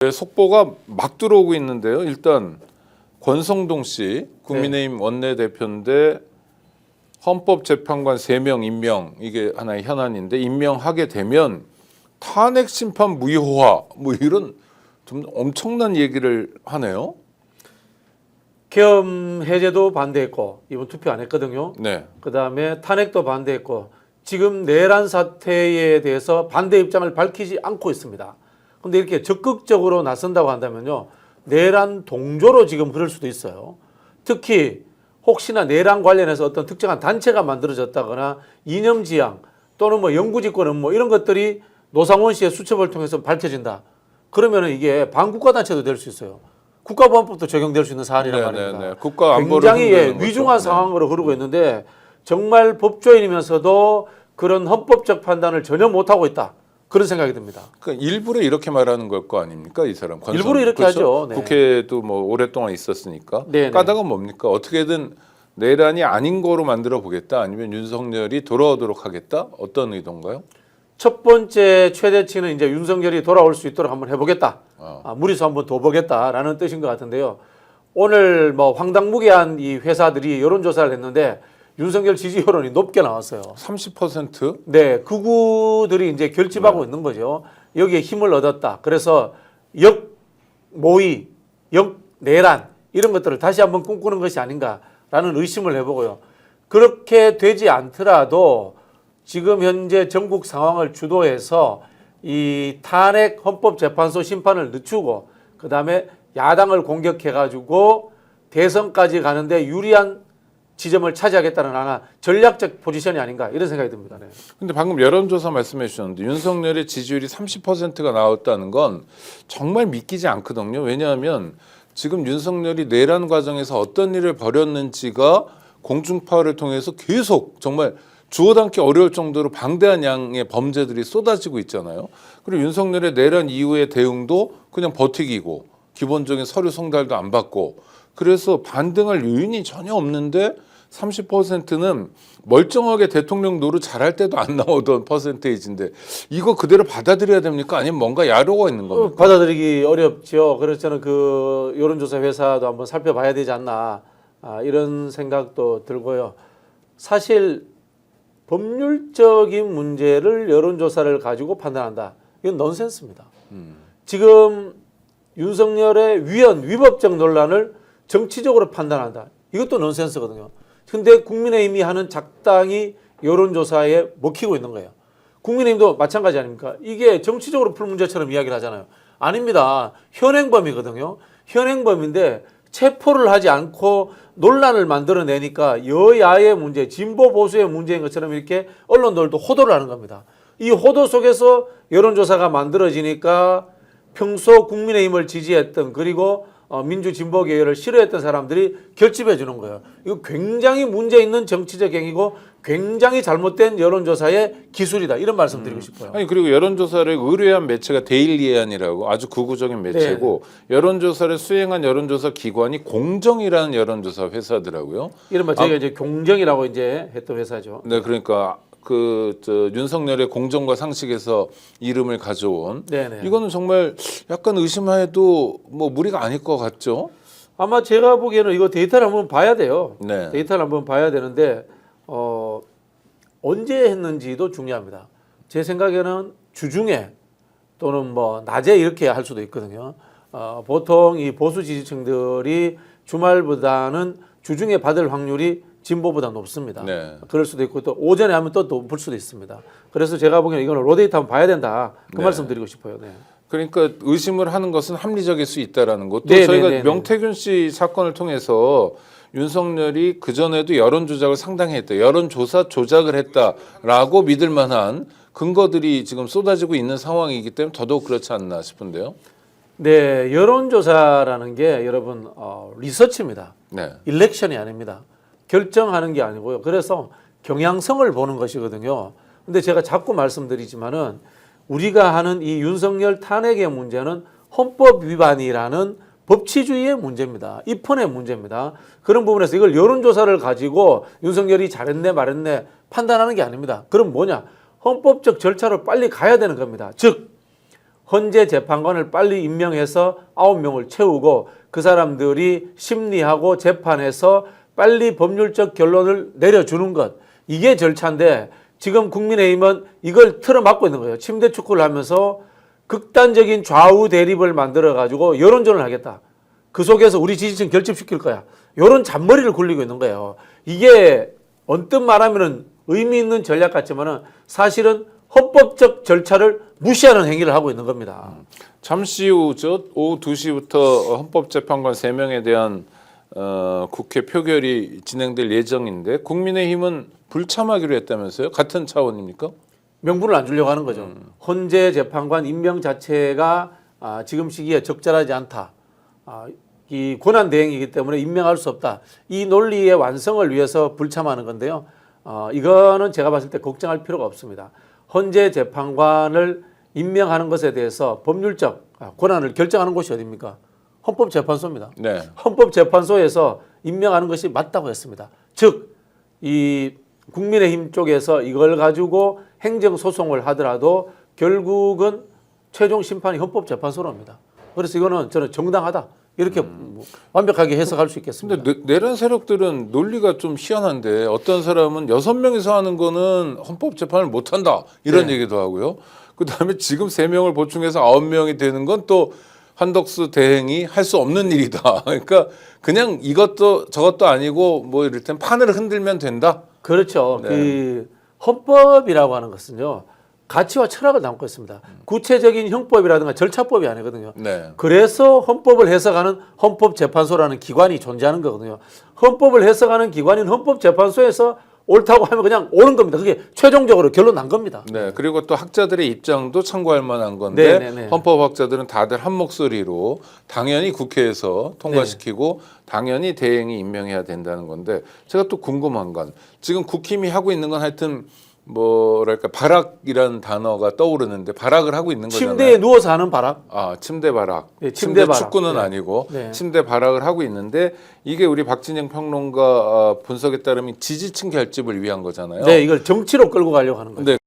네, 속보가 막 들어오고 있는데요. 일단 권성동 씨 국민의힘 원내대표인데 헌법재판관 3명 임명, 이게 하나의 현안인데 임명하게 되면 탄핵 심판 무효화 뭐 이런 좀 엄청난 얘기를 하네요. 계엄 해제도 반대했고 이번 투표 안 했거든요. 네. 그다음에 탄핵도 반대했고 지금 내란 사태에 대해서 반대 입장을 밝히지 않고 있습니다. 근데 이렇게 적극적으로 나선다고 한다면요, 내란 동조로 지금 흐를 수도 있어요. 특히 혹시나 내란 관련해서 어떤 특정한 단체가 만들어졌다거나 이념지향 또는 뭐 영구집권 음모 이런 것들이 노상원 씨의 수첩을 통해서 밝혀진다. 그러면은 이게 반국가 단체도 될 수 있어요. 국가보안법도 적용될 수 있는 사안이란 말입니다. 국가 안보를 굉장히 위중한 상황으로 흐르고 있는데 정말 법조인이면서도 그런 헌법적 판단을 전혀 못하고 있다. 그런 생각이 듭니다. 그러니까 일부러 이렇게 말하는 걸 거 아닙니까, 이 사람? 일부러 이렇게 그렇죠? 하죠. 네. 국회도 뭐 오랫동안 있었으니까. 네네. 까닭은 뭡니까? 어떻게든 내란이 아닌 거로 만들어 보겠다, 아니면 윤석열이 돌아오도록 하겠다? 어떤 의도인가요? 첫 번째 최대치는 이제 윤석열이 돌아올 수 있도록 한번 해보겠다. 무리수 한번 더 보겠다라는 뜻인 것 같은데요. 오늘 뭐 황당무계한 이 회사들이 여론조사를 했는데 윤석열 지지 여론이 높게 나왔어요. 30%? 네, 극우들이 이제 결집하고 있는 거죠. 여기에 힘을 얻었다. 그래서 역모의, 역내란 이런 것들을 다시 한번 꿈꾸는 것이 아닌가라는 의심을 해보고요. 그렇게 되지 않더라도 지금 현재 전국 상황을 주도해서 이 탄핵 헌법재판소 심판을 늦추고 그다음에 야당을 공격해가지고 대선까지 가는데 유리한 지점을 차지하겠다는 하나 전략적 포지션이 아닌가 이런 생각이 듭니다. 네. 근데 방금 여론조사 말씀해 주셨는데 윤석열의 지지율이 30%가 나왔다는 건 정말 믿기지 않거든요. 왜냐하면 지금 윤석열이 내란 과정에서 어떤 일을 벌였는지가 공중파를 통해서 계속 정말 주워 담기 어려울 정도로 방대한 양의 범죄들이 쏟아지고 있잖아요. 그리고 윤석열의 내란 이후의 대응도 그냥 버티기고 기본적인 서류 송달도 안 받고 그래서 반등할 요인이 전혀 없는데 30%는 멀쩡하게 대통령 노릇 잘할 때도 안 나오던 퍼센테이지인데 이거 그대로 받아들여야 됩니까? 아니면 뭔가 야로가 있는 겁니까? 받아들이기 어렵죠. 그래서 저는 그 여론조사 회사도 한번 살펴봐야 되지 않나 이런 생각도 들고요. 사실 법률적인 문제를 여론조사를 가지고 판단한다. 이건 넌센스입니다. 지금 윤석열의 위법적 논란을 정치적으로 판단한다. 이것도 넌센스거든요. 근데 국민의힘이 하는 작당이 여론조사에 먹히고 있는 거예요. 국민의힘도 마찬가지 아닙니까? 이게 정치적으로 풀 문제처럼 이야기를 하잖아요. 아닙니다. 현행범이거든요. 현행범인데 체포를 하지 않고 논란을 만들어내니까 여야의 문제, 진보 보수의 문제인 것처럼 이렇게 언론들도 호도를 하는 겁니다. 이 호도 속에서 여론조사가 만들어지니까 평소 국민의힘을 지지했던 그리고 민주진보계열을 싫어했던 사람들이 결집해 주는 거예요. 이거 굉장히 문제 있는 정치적 행위고 굉장히 잘못된 여론조사의 기술이다. 이런 말씀 드리고 싶어요. 아니 그리고 여론조사를 의뢰한 매체가 데일리안이라고 아주 극우적인 매체고 여론조사를 수행한 여론조사 기관이 공정이라는 여론조사 회사더라고요. 이른바 저희가 이제 공정이라고 이제 했던 회사죠. 네, 그러니까 윤석열의 공정과 상식에서 이름을 가져온 네네. 이거는 정말 약간 의심해도 뭐 무리가 아닐 것 같죠? 아마 제가 보기에는 이거 데이터를 한번 봐야 돼요. 네. 데이터를 한번 봐야 되는데 언제 했는지도 중요합니다. 제 생각에는 주중에 또는 뭐 낮에 이렇게 할 수도 있거든요. 보통 이 보수 지지층들이 주말보다는 주중에 받을 확률이 진보보다 높습니다. 네. 그럴 수도 있고 또 오전에 하면 또 높을 수도 있습니다. 그래서 제가 보기에는 이거는 로데이터 한번 봐야 된다. 그 네. 말씀 드리고 싶어요. 네. 그러니까 의심을 하는 것은 합리적일 수 있다라는 것. 또 네, 저희가 네, 네, 명태균 씨 사건을 통해서 윤석열이 그전에도 여론 조작을 상당히 했다. 여론조사 조작을 했다라고 믿을 만한 근거들이 지금 쏟아지고 있는 상황이기 때문에 더더욱 그렇지 않나 싶은데요. 네, 여론조사라는 게 여러분 리서치입니다. 네. 일렉션이 아닙니다. 결정하는 게 아니고요. 그래서 경향성을 보는 것이거든요. 근데 제가 자꾸 말씀드리지만은 우리가 하는 이 윤석열 탄핵의 문제는 헌법 위반이라는 법치주의의 문제입니다. 입헌의 문제입니다. 그런 부분에서 이걸 여론조사를 가지고 윤석열이 잘했네 말했네 판단하는 게 아닙니다. 그럼 뭐냐? 헌법적 절차로 빨리 가야 되는 겁니다. 즉 헌재 재판관을 빨리 임명해서 9명을 채우고 그 사람들이 심리하고 재판해서 빨리 법률적 결론을 내려주는 것. 이게 절차인데 지금 국민의힘은 이걸 틀어막고 있는 거예요. 침대 축구를 하면서 극단적인 좌우 대립을 만들어가지고 여론전을 하겠다. 그 속에서 우리 지지층 결집시킬 거야. 이런 잔머리를 굴리고 있는 거예요. 이게 언뜻 말하면 의미 있는 전략 같지만은 사실은 헌법적 절차를 무시하는 행위를 하고 있는 겁니다. 잠시 후 오후 2시부터 헌법재판관 3명에 대한 국회 표결이 진행될 예정인데 국민의힘은 불참하기로 했다면서요? 같은 차원입니까? 명분을 안 주려고 하는 거죠. 헌재 재판관 임명 자체가 지금 시기에 적절하지 않다. 이 권한 대행이기 때문에 임명할 수 없다. 이 논리의 완성을 위해서 불참하는 건데요. 이거는 제가 봤을 때 걱정할 필요가 없습니다. 헌재 재판관을 임명하는 것에 대해서 법률적 권한을 결정하는 곳이 어디입니까? 헌법재판소입니다. 네. 헌법재판소에서 임명하는 것이 맞다고 했습니다. 즉, 이 국민의힘 쪽에서 이걸 가지고 행정소송을 하더라도 결국은 최종 심판이 헌법재판소로입니다. 그래서 이거는 저는 정당하다. 이렇게 완벽하게 해석할 수 있겠습니다. 근데 내란 세력들은 논리가 좀 희한한데 어떤 사람은 6명이서 하는 거는 헌법재판을 못한다. 이런 네. 얘기도 하고요. 그다음에 지금 3명을 보충해서 9명이 되는 건 또 한덕수 대행이 할 수 없는 일이다. 그러니까 그냥 이것도 저것도 아니고 뭐 이를테면 판을 흔들면 된다. 그렇죠. 네. 그 헌법이라고 하는 것은요. 가치와 철학을 담고 있습니다. 구체적인 형법이라든가 절차법이 아니거든요. 네. 그래서 헌법을 해석하는 헌법재판소라는 기관이 존재하는 거거든요. 헌법을 해석하는 기관인 헌법재판소에서 옳다고 하면 그냥 옳은 겁니다. 그게 최종적으로 결론 난 겁니다. 네. 그리고 또 학자들의 입장도 참고할 만한 건데 네. 헌법학자들은 다들 한 목소리로 당연히 국회에서 통과시키고 당연히 대행이 임명해야 된다는 건데 제가 또 궁금한 건 지금 국힘이 하고 있는 건 하여튼 뭐랄까 발악이라는 단어가 떠오르는데 발악을 하고 있는 거잖아요. 침대에 누워서 하는 발악. 침대 발악. 네, 침대 발악. 축구는 네. 아니고 네. 침대 발악을 하고 있는데 이게 우리 박진영 평론가 분석에 따르면 지지층 결집을 위한 거잖아요. 네, 이걸 정치로 끌고 가려고 하는 거죠. 근데